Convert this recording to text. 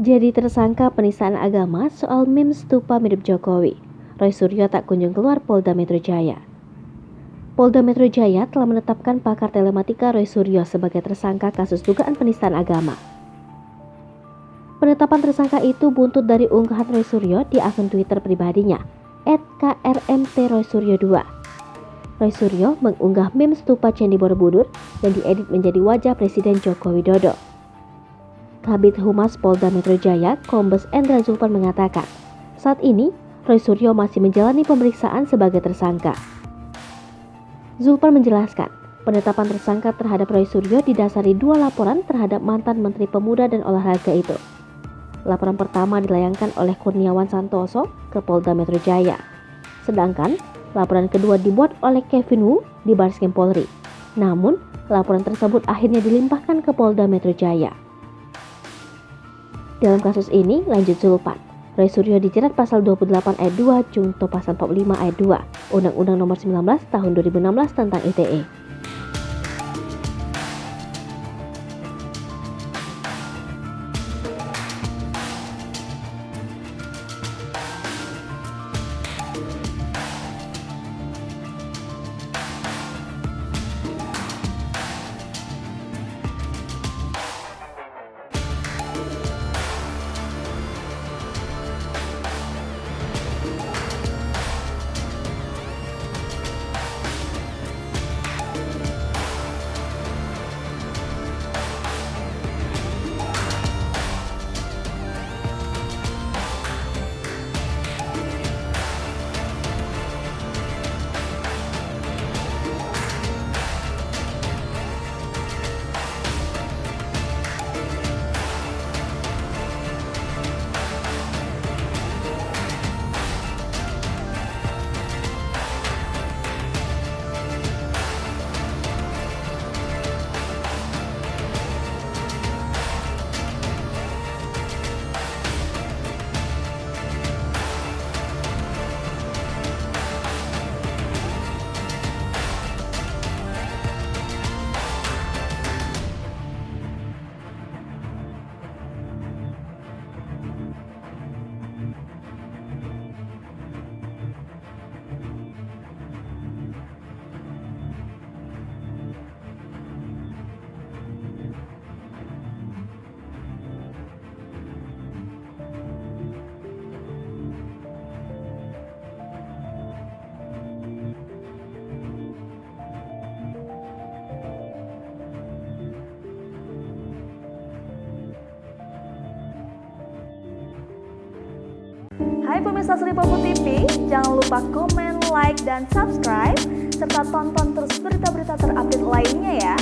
Jadi tersangka penistaan agama soal meme stupa mirip Jokowi. Roy Suryo tak kunjung keluar Polda Metro Jaya. Polda Metro Jaya telah menetapkan pakar telematika Roy Suryo sebagai tersangka kasus dugaan penistaan agama. Penetapan tersangka itu buntut dari unggahan Roy Suryo di akun Twitter pribadinya, @krmtroysuryo2. Roy Suryo mengunggah meme stupa Candi Borobudur dan diedit menjadi wajah Presiden Joko Widodo. Kabid Humas Polda Metro Jaya, Kombes Endra Zulpan mengatakan, saat ini Roy Suryo masih menjalani pemeriksaan sebagai tersangka. Zulpan menjelaskan, penetapan tersangka terhadap Roy Suryo didasari 2 laporan terhadap mantan Menteri Pemuda dan Olahraga itu. Laporan pertama dilayangkan oleh Kurniawan Santoso ke Polda Metro Jaya. Sedangkan laporan kedua dibuat oleh Kevin Wu di Bareskrim Polri. Namun, laporan tersebut akhirnya dilimpahkan ke Polda Metro Jaya. Dalam kasus ini, lanjut Zulpan, Roy Suryo dijerat pasal 28 ayat 2 junto pasal 45 ayat 2 Undang-Undang Nomor 19 Tahun 2016 tentang ITE. Hai pemirsa Sri Popo TV, jangan lupa komen, like, dan subscribe, serta tonton terus berita-berita terupdate lainnya ya.